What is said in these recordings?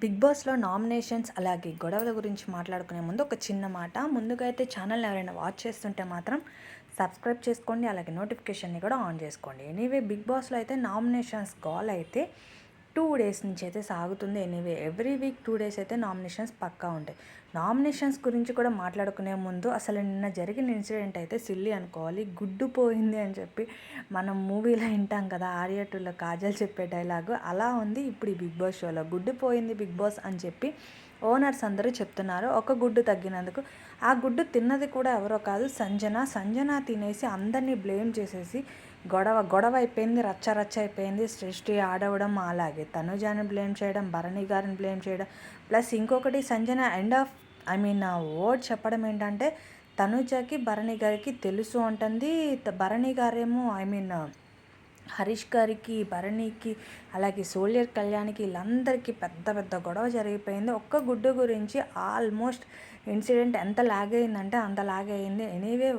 Big బాస్‌లో nominations అలాగే గొడవల గురించి మాట్లాడుకునే ముందు ఒక చిన్న మాట. ముందుగా అయితే ఛానల్‌ని ఎవరైనా వాచ్ చేస్తుంటే మాత్రం సబ్స్క్రైబ్ చేసుకోండి. అలాగే నోటిఫికేషన్‌ని కూడా ఆన్ చేసుకోండి. ఎనీవే బిగ్ బాస్‌లో అయితే నామినేషన్స్ గోల అయితే 2 డేస్ నుంచి అయితే సాగుతుంది. ఎనీవే ఎవ్రీ వీక్ 2 డేస్ అయితే నామినేషన్స్ పక్కా ఉంటాయి. నామినేషన్స్ గురించి కూడా మాట్లాడుకునే ముందు అసలు నిన్న జరిగిన ఇన్సిడెంట్ అయితే సిల్లీ అనుకోవాలి. గుడ్డు పోయింది అని చెప్పి మనం మూవీలో వింటాం కదా, ఆర్య 2లో కాజల్ చెప్పే డైలాగు అలా ఉంది ఇప్పుడు ఈ బిగ్ బాస్ షోలో. గుడ్డు పోయింది బిగ్ బాస్ అని చెప్పి ఓనర్స్ అందరూ చెప్తున్నారు. ఒక గుడ్డు తగ్గినందుకు. ఆ గుడ్డు తిన్నది కూడా ఎవరో కాదు, సంజన తినేసి అందరినీ బ్లేమ్ చేసేసి గొడవ అయిపోయింది. రచ్చ అయిపోయింది. సృష్టి ఆడవడం, అలాగే తనుజాని బ్లేమ్ చేయడం, భరణి గారిని బ్లేమ్ చేయడం, ప్లస్ ఇంకొకటి సంజన వర్డ్ చెప్పడం ఏంటంటే తనుజకి భరణి గారికి తెలుసు అంటుంది. భరణి గారేమో హరీష్ గారికి, భరణికి, అలాగే సోల్జర్ కళ్యాణ్కి వీళ్ళందరికీ పెద్ద పెద్ద గొడవ జరిగిపోయింది. ఒక్క గుడ్డు గురించి ఆల్మోస్ట్ ఇన్సిడెంట్ ఎంత లాగ్ అయిందంటే అంత లాగ్ అయింది. ఎనీవే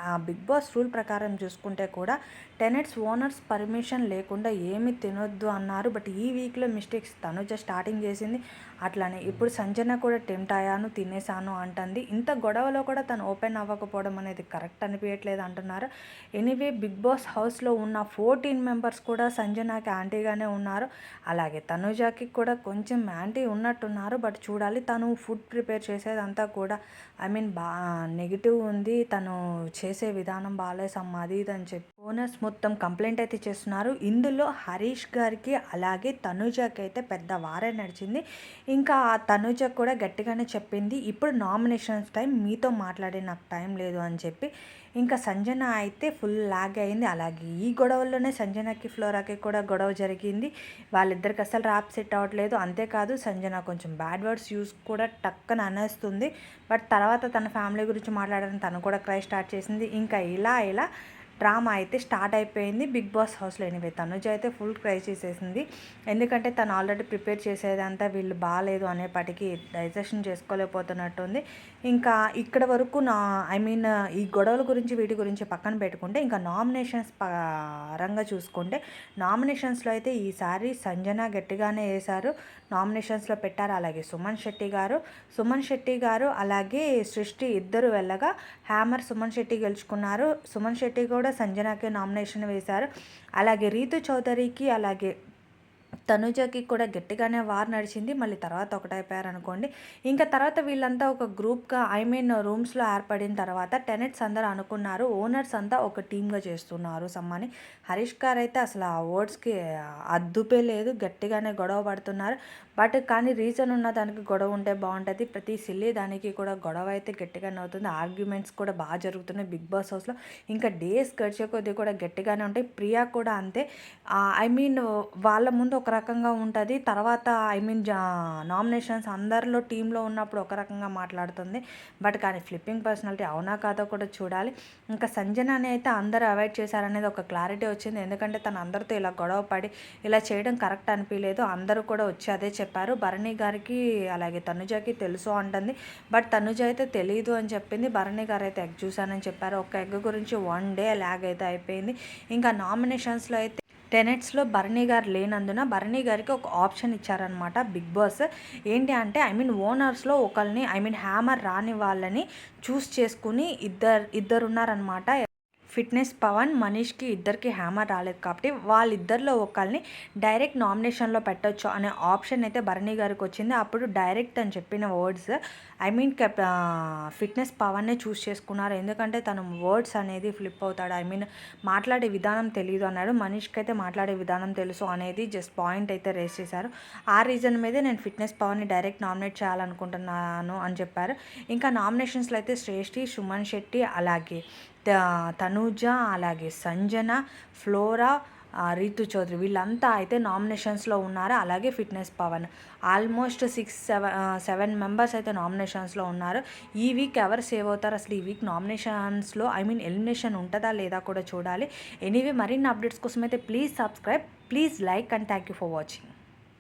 ఆ బిగ్ బాస్ రూల్ ప్రకారం చూసుకుంటే కూడా టెనెట్స్ ఓనర్స్ పర్మిషన్ లేకుండా ఏమీ తినొద్దు అన్నారు. బట్ ఈ వీక్లో మిస్టేక్స్ తనుజ స్టార్టింగ్ చేసింది. అట్లానే ఇప్పుడు సంజన కూడా టెంప్ట్ అయ్యాను, తినేసాను అంటుంది. ఇంత గొడవలో కూడా తను ఓపెన్ అవ్వకపోవడం అనేది కరెక్ట్ అనిపించట్లేదు అంటున్నారు. ఎనీవే బిగ్ బాస్ హౌస్లో ఉన్న 14 మెంబర్స్ కూడా సంజనకి యాంటీగానే ఉన్నారు. అలాగే తనుజాకి కూడా కొంచెం యాంటీ ఉన్నట్టున్నారు. బట్ చూడాలి. తను ఫుడ్ ప్రిపేర్ చేసేదంతా కూడా నెగిటివ్ ఉంది. తను చేసే విధానం బాగాలేసమ్మా అది ఇది అని చెప్పి ఓనర్స్ మొత్తం కంప్లైంట్ అయితే చేస్తున్నారు. ఇందులో హరీష్ గారికి అలాగే తనుజాకి అయితే పెద్ద వారే నడిచింది. ఇంకా తనుజ కూడా గట్టిగానే చెప్పింది, ఇప్పుడు నామినేషన్స్ టైం, మీతో మాట్లాడే నాకు టైం లేదు అని చెప్పి. ఇంకా సంజన అయితే ఫుల్ లాగ్ అయింది. అలాగే ఈ గొడవల్లోనే సంజనకి ఫ్లోరాకి కూడా గొడవ జరిగింది. వాళ్ళిద్దరికి అసలు ర్యాప్ సెట్ అవ్వట్లేదు. అంతేకాదు సంజన కొంచెం బ్యాడ్ వర్డ్స్ యూస్ కూడా టక్కన అనేస్తుంది. బట్ తర్వాత తన ఫ్యామిలీ గురించి మాట్లాడడం తను కూడా క్రై స్టార్ట్ చేసింది. ఇంకా ఇలా డ్రామా అయితే స్టార్ట్ అయిపోయింది బిగ్ బాస్ హౌస్లో. ఎనివే తనుజ అయితే ఫుల్ క్రై చేసేసింది. ఎందుకంటే తను ఆల్రెడీ ప్రిపేర్ చేసేదంతా వీళ్ళు బాగాలేదు అనేప్పటికీ డైజెషన్ చేసుకోలేకపోతున్నట్టుంది. ఇంకా ఇక్కడ వరకు ఈ గొడవల గురించి వీటి గురించి పక్కన పెట్టుకుంటే ఇంకా నామినేషన్స్ పరంగా చూసుకుంటే నామినేషన్స్లో అయితే ఈసారి సంజన గట్టిగానే వేశారు. నామినేషన్స్లో పెట్టారు. అలాగే సుమన్ శెట్టి గారు అలాగే సృష్టి ఇద్దరు వెళ్ళగా హ్యామర్ సుమన్ శెట్టి గెలుచుకున్నారు. సుమన్ శెట్టి కూడా సంజనాకి నామినేషన్ వేశారు. అలాగే రీతు చౌదరికి అలాగే తనుజకి కూడా గట్టిగానే వార్ నడిచింది. మళ్ళీ తర్వాత ఒకటైపోయారు అనుకోండి. ఇంకా తర్వాత వీళ్ళంతా ఒక గ్రూప్గా రూమ్స్లో ఏర్పడిన తర్వాత టెనెట్స్ అందరూ అనుకున్నారు ఓనర్స్ అంతా ఒక టీమ్గా చేస్తున్నారు సమ్మని. హరీష్ గారు అయితే అసలు ఆ వర్డ్స్కి అద్దుపే లేదు, గట్టిగానే గొడవ పడుతున్నారు. బట్ కానీ రీజన్ ఉన్న దానికి గొడవ ఉంటే బాగుంటుంది. ప్రతి సిల్లీ దానికి కూడా గొడవ అయితే గట్టిగానే అవుతుంది. ఆర్గ్యుమెంట్స్ కూడా బాగా జరుగుతున్నాయి బిగ్ బాస్ హౌస్లో. ఇంకా డేస్ గడిచే కొద్దీ కూడా గట్టిగానే ఉంటాయి. ప్రియా కూడా అంతే. వాళ్ళ ముందు ఒక రకంగా ఉంటుంది, తర్వాత నామినేషన్స్ అందరిలో టీంలో ఉన్నప్పుడు ఒక రకంగా మాట్లాడుతుంది. బట్ కానీ ఫ్లిప్పింగ్ పర్సనాలిటీ అవునా కాదో కూడా చూడాలి. ఇంకా సంజనని అయితే అందరూ అవాయిడ్ చేశారనేది ఒక క్లారిటీ వచ్చింది. ఎందుకంటే తను అందరితో ఇలా గొడవ పడి ఇలా చేయడం కరెక్ట్ అనిపించలేదు. అందరూ కూడా వచ్చి అదే చెప్పారు. భరణి గారికి అలాగే తనుజకి తెలుసు అంటుంది. బట్ తనుజ అయితే తెలియదు అని చెప్పింది. భరణి గారు అయితే ఎగ్ చూశానని చెప్పారు. ఒక ఎగ్ గురించి 1 డే ల్యాగ్ అయితే అయిపోయింది. ఇంకా నామినేషన్స్లో అయితే టెనెట్స్లో భరణి గారు లేనందున భరణి గారికి ఒక ఆప్షన్ ఇచ్చారనమాట బిగ్ బాస్. ఏంటి అంటే ఓనర్స్లో ఒకరిని హ్యామర్ రాని వాళ్ళని చూస్ చేసుకుని ఇద్దరు ఉన్నారనమాట. ఫిట్నెస్ పవన్, మనీష్కి ఇద్దరికి హ్యామర్ రాలేదు కాబట్టి వాళ్ళిద్దరిలో ఒకరిని డైరెక్ట్ నామినేషన్లో పెట్టొచ్చు అనే ఆప్షన్ అయితే భరణి గారికి వచ్చింది. అప్పుడు డైరెక్ట్ అని చెప్పిన వర్డ్స్ ఫిట్నెస్ పవన్నే చూస్ చేసుకున్నారు. ఎందుకంటే తను వర్డ్స్ అనేది ఫ్లిప్ అవుతాడు. మాట్లాడే విధానం తెలియదు అన్నాడు. మనీష్కి అయితే మాట్లాడే విధానం తెలుసు అనేది జస్ట్ పాయింట్ అయితే రేస్ చేశారు. ఆ రీజన్ మీదే నేను ఫిట్నెస్ పవర్ని డైరెక్ట్ నామినేట్ చేయాలనుకుంటున్నాను అని చెప్పారు. ఇంకా నామినేషన్స్లో అయితే శ్రేష్ఠి, సుమన్ శెట్టి, అలాగే తనూజ, అలాగే సంజన, ఫ్లోరా, రీతు చౌదరి వీళ్ళంతా అయితే నామినేషన్స్లో ఉన్నారు. అలాగే ఫిట్నెస్ పవన్ ఆల్మోస్ట్ 6-7 మెంబర్స్ అయితే నామినేషన్స్లో ఉన్నారు. ఈ వీక్ ఎవరు సేవ్ అవుతారు, అసలు ఈ వీక్ నామినేషన్స్లో ఎలిమినేషన్ ఉంటుందా లేదా కూడా చూడాలి. ఎనీవే మరిన్ని అప్డేట్స్ కోసం అయితే please subscribe, please like and thank you for watching.